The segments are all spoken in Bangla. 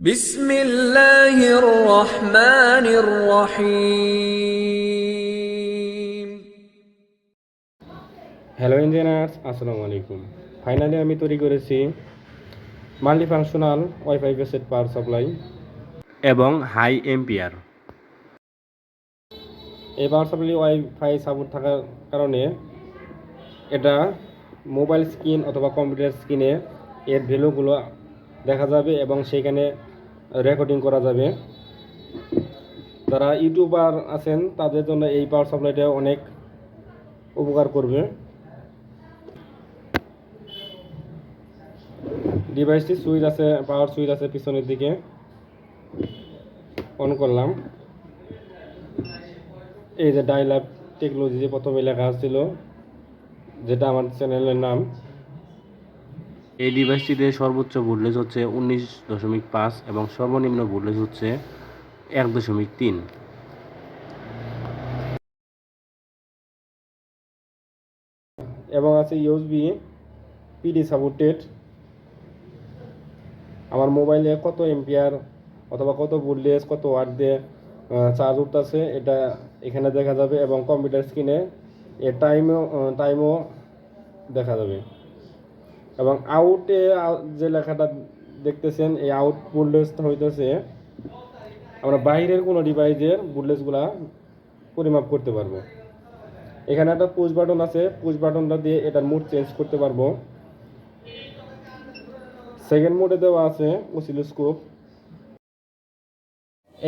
بسم الله الرحمن الرحيم হ্যালো ইঞ্জিনিয়ার্স, আসসালামু আলাইকুম। ফাইনালি আমি তৈরি করেছি multifunctional wifi based power supply এবং হাই এম্পিয়ার। এই পাওয়ার সাপ্লাই ওয়াইফাই সাপোর্ট থাকার কারণে এটা মোবাইল স্ক্রিন অথবা কম্পিউটার স্ক্রিনে এর ভ্যালুগুলো দেখা যাবে এবং সেখানে রেকর্ডিং করা যাবে। যারা ইউটিউবার আছেন তাদের জন্য এই পাওয়ার সাপ্লাইটা অনেক উপকার করবে। ডিভাইসটি সুইচ আছে, পাওয়ার সুইচ আছে পিছনের দিকে। অন করলাম। এই যে ডায়াল আপ টেকনোলজি যে প্রথমে লেখা ছিল, যেটা আমার চ্যানেলের নাম। এই ডিভাইসটিতে সর্বোচ্চ ভোল্টেজ হচ্ছে 19.5 এবং সর্বনিম্ন ভোল্টেজ হচ্ছে 1.3। এবং আছে ইউএসবি পিডি সাপোর্টেড। আমার মোবাইলে কত এম্পিয়ার অথবা কত ভোল্টেজ কত ওয়াট দিয়ে চার্জ উঠতেছে এটা এখানে দেখা যাবে এবং কম্পিউটার স্ক্রিনে এর টাইমও দেখা যাবে। এবং আউটে যে লেখাটা দেখতেছেন, এই আউট ভোল্টেজটা হইতেছে আমরা বাইরের কোনো ডিভাইসের ভোল্টেজগুলা পরিমাপ করতে পারবো। এখানে একটা পুশ বাটন আছে, পুশ বাটনটা দিয়ে এটার মোড চেঞ্জ করতে পারবো। সেকেন্ড মোডে দেওয়া আছে অসিলোস্কোপ।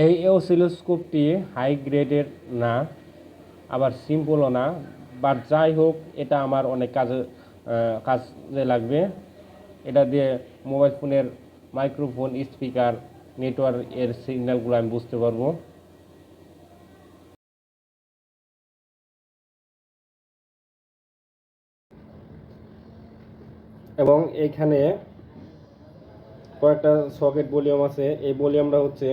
এই অসিলোস্কোপটি হাই গ্রেডের না, আবার সিম্পলও না, বাট যাই হোক এটা আমার অনেক কাজে লাগবে। এটা দিয়ে মোবাইল ফোনের মাইক্রোফোন, স্পিকার, নেটওয়ার্ক এর সিগন্যালগুলো আমি বুঝতে পারবো। এবং এইখানে কয়েকটা সকেট ভলিউম আছে। এই ভলিউমটা হচ্ছে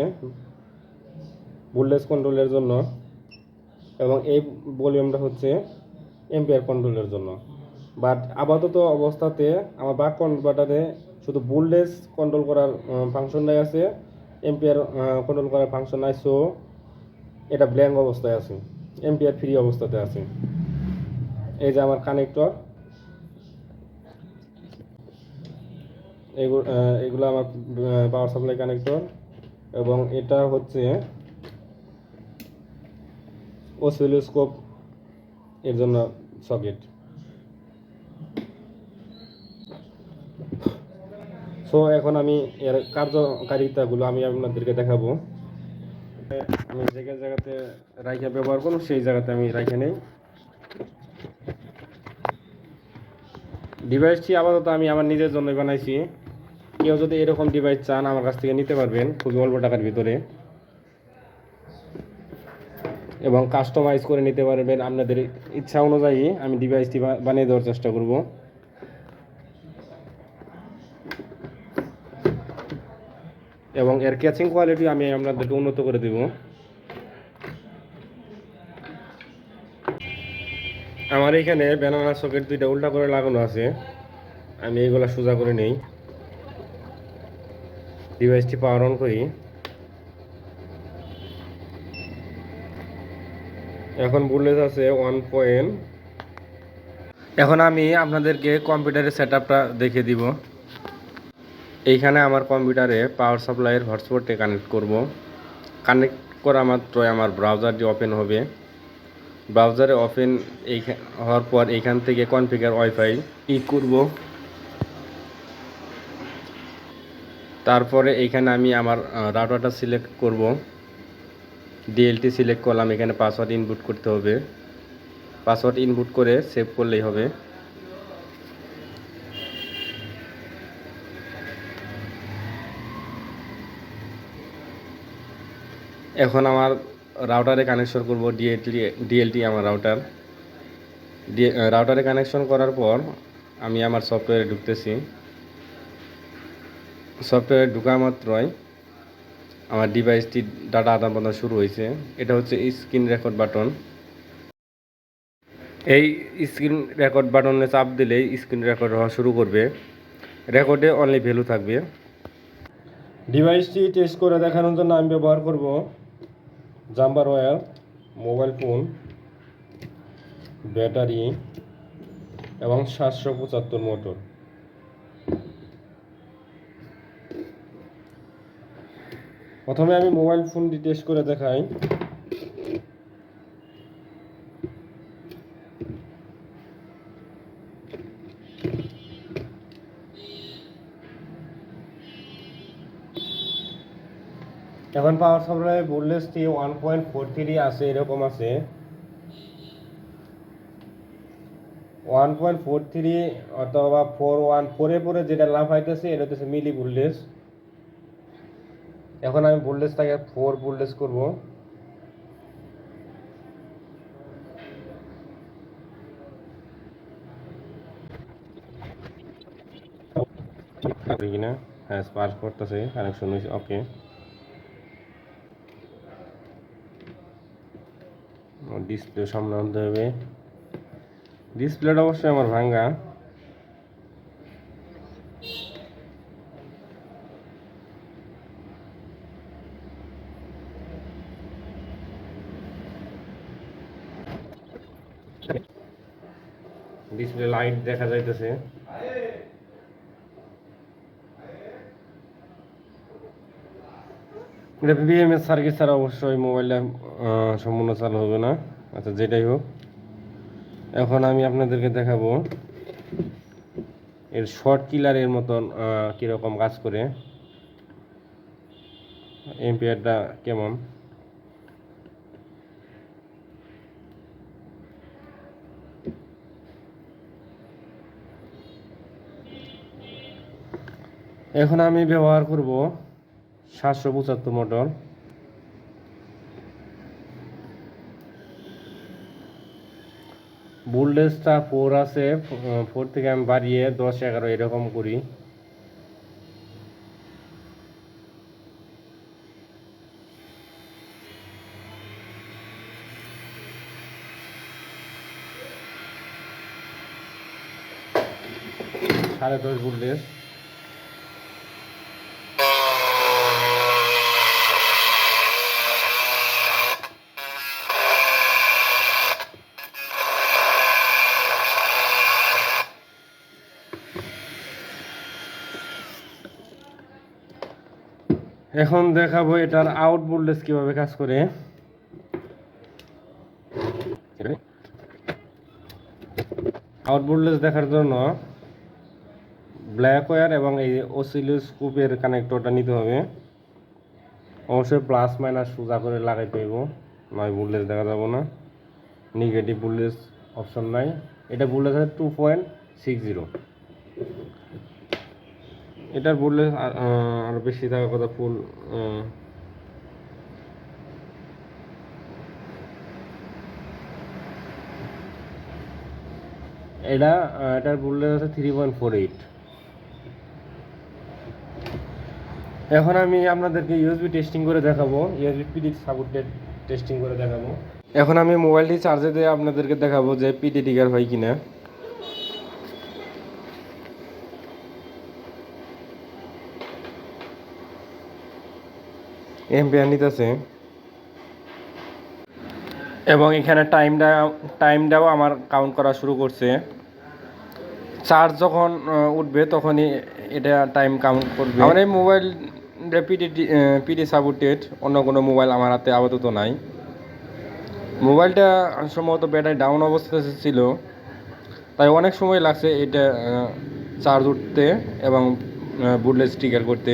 ভোল্টেজ কন্ট্রোলের জন্য এবং এই ভলিউমটা হচ্ছে এম্পিয়ার কন্ট্রোলের জন্য। বাট আপাতত অবস্থাতে আমার বাক কনভার্টারে শুধু ভোল্টেজ কন্ট্রোল করার ফাংশনটাই আছে, এম্পিয়ার কন্ট্রোল করার ফাংশন নাই। সো এটা ব্ল্যাঙ্ক অবস্থায় আছে, এম্পিয়ার ফ্রি অবস্থাতে আছে। এই যে আমার কানেক্টর, এগুলো আমার পাওয়ার সাপ্লাই কানেক্টর এবং এটা হচ্ছে অসিলোস্কোপ এর জন্য সকেট। সো এখন আমি এর কার্যকারিতাগুলো আমি আপনাদেরকে দেখাবো। আমি জায়গাতে রাইখা ব্যবহার করব, সেই জায়গাতে আমি রাইখা নেই। ডিভাইসটি আপাতত আমি আমার নিজের জন্য বানাইছি। কেউ যদি এরকম ডিভাইস চান আমার কাছ থেকে নিতে পারবেন খুবই অল্প টাকার ভিতরে, এবং কাস্টমাইজ করে নিতে পারবেন আপনাদের ইচ্ছা অনুযায়ী। আমি ডিভাইসটি বানিয়ে দেওয়ার চেষ্টা করব। এবং এর ক্যাচিং কোয়ালিটি আমি আপনাদেরকে উন্নত করে দেব। আমার এখানে ব্যানানা সকেট দুইটা উল্টা করে লাগানো আছে, আমি এইগুলা সোজা করে নেই। ডিভাইসটি পাওয়ার অন করি। এখন ভোল্টেজ আছে 1 এখন আমি আপনাদেরকে কম্পিউটারের সেটআপটা দেখিয়ে দিব। এইখানে আমার কম্পিউটারে পাওয়ার সাপ্লাইয়ের হটস্পটে কানেক্ট করব। কানেক্ট করা মাত্রই আমার ব্রাউজারটি ওপেন হবে। ব্রাউজারে ওপেন হওয়ার পর এইখান থেকে কনফিগার ওয়াইফাই করব। তারপরে এইখানে আমি আমার রাউটারটা সিলেক্ট করব। ডিএলটি সিলেক্ট করলাম। এখানে পাসওয়ার্ড ইনপুট করতে হবে। পাসওয়ার্ড ইনপুট করে সেভ করলেই হবে। এখন আমার রাউটারে কানেকশন করব। ডিএলটি আমার রাউটারে কানেকশন করার পর আমি আমার সফটওয়্যারে ঢুকতেছি। সফটওয়্যারে ঢুকা মাত্রই আমার ডিভাইসটি ডাটা আদান প্রদান শুরু হয়েছে। এটা হচ্ছে স্ক্রিন রেকর্ড বাটন। এই স্ক্রিন রেকর্ড বাটনে চাপ দিলেই স্ক্রিন রেকর্ড হওয়া শুরু করবে। রেকর্ডে অনলি ভ্যালু থাকবে। ডিভাইসটি টেস্ট করে দেখানোর জন্য আমি ব্যবহার করব jumper wire, mobile phone, battery এবং 775 মোটর। প্রথমে আমি মোবাইল ফোনটি টেস্ট করে দেখাই। এখন পাওয়ার সাপ্লাই ভোল্টেজটি 1.43 আছে, এরকম আছে 1.43 অথবা 414 পরে যেটা লাভ হইতেছে এটা হচ্ছে মিলি ভোল্টেজ। এখন আমি ভোল্টেজটাকে 4 ভোল্টেজ করব। কিনা হ্যাঁ স্পার্ক করতেছে, কানেকশন হয়েছে, ওকে। ডিসপ্লে সামনে আনতে হবে। ডিসপ্লেটা অবশ্যই আমার ভাঙ্গা। ডিসপ্লে লাইট দেখা যাইতেছে। এটা বিএমএস সার্কিট ছাড়া অবশ্যই মোবাইলটা সম্পূর্ণ চালু হবে না। আচ্ছা, যেটাই হোক, এখন আমি আপনাদেরকে দেখাবো এর শর্ট কিলারের মতন কীরকম কাজ করে, এম্পিয়ারটা কেমন। এখন আমি ব্যবহার করব 775 মোটর। ভোল্টেজটা 4 আছে, 4 থেকে আমি বাড়িয়ে 10-11 এরকম করি। সাড়ে 10 ভোল্টেজ। এখন দেখাবো এটার আউট ভোল্টেজ কিভাবে কাজ করে। আউট ভোল্টেজ দেখার জন্য ব্ল্যাক ওয়্যার এবং এই অসিলোস্কোপের কানেক্টরটা নিতে হবে। অবশ্যই প্লাস মাইনাস সোজা করে লাগাইতে হইব, নয় ভোল্টেজ দেখা যাব না। নেগেটিভ ভোল্টেজ অপশন নাই। এটা ভোল্টেজ আছে 2.60। এটার ভোল্টেজ আরো বেশি থাকার কথা, ফুল এটার ভোল্টেজ আছে 3.48। এখন আমি আপনাদেরকে ইউএসবি টেস্টিং করে দেখাবো, ইউএসবি পিডি সাপোর্টেড টেস্টিং করে দেখাবো। এখন আমি মোবাইলটি চার্জে দিয়ে আপনাদেরকে দেখাবো যে পিডি ট্রিগার হয় কিনা। এম্পিয়ার নিতেছে এবং এখানে টাইমটাও আমার কাউন্ট করা শুরু করছে। চার্জ যখন উঠবে তখনই এটা টাইম কাউন্ট করবে। আমার এই মোবাইল পিডি সাপোর্টেড, অন্য কোনো মোবাইল আমার হাতে আপাতত নাই। মোবাইলটা সম্ভবত ব্যাটারি ডাউন অবস্থাতে ছিল, তাই অনেক সময় লাগছে এটা চার্জ উঠতে এবং ভোল্টেজ ট্রিগার করতে।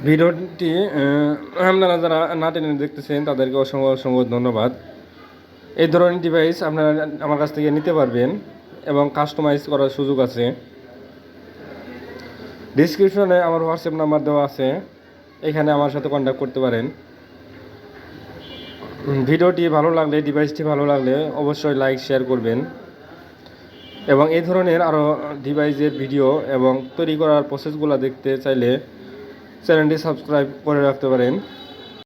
ভিডিওটি আপনারা যারা না টেনে দেখতেছেন তাদেরকে অসংখ্য অসংখ্য ধন্যবাদ। এই ধরনের ডিভাইস আপনারা আমার কাছ থেকে নিতে পারবেন এবং কাস্টমাইজ করার সুযোগ আছে। ডিসক্রিপশনে আমার হোয়াটসঅ্যাপ নাম্বার দেওয়া আছে, এখানে আমার সাথে কন্ট্যাক্ট করতে পারেন। ভিডিওটি ভালো লাগলে, ডিভাইসটি ভালো লাগলে অবশ্যই লাইক শেয়ার করবেন এবং এই ধরনের আরও ডিভাইসের ভিডিও এবং তৈরি করার প্রসেসগুলো দেখতে চাইলে চ্যানেলটি সাবস্ক্রাইব করে রাখতে পারেন।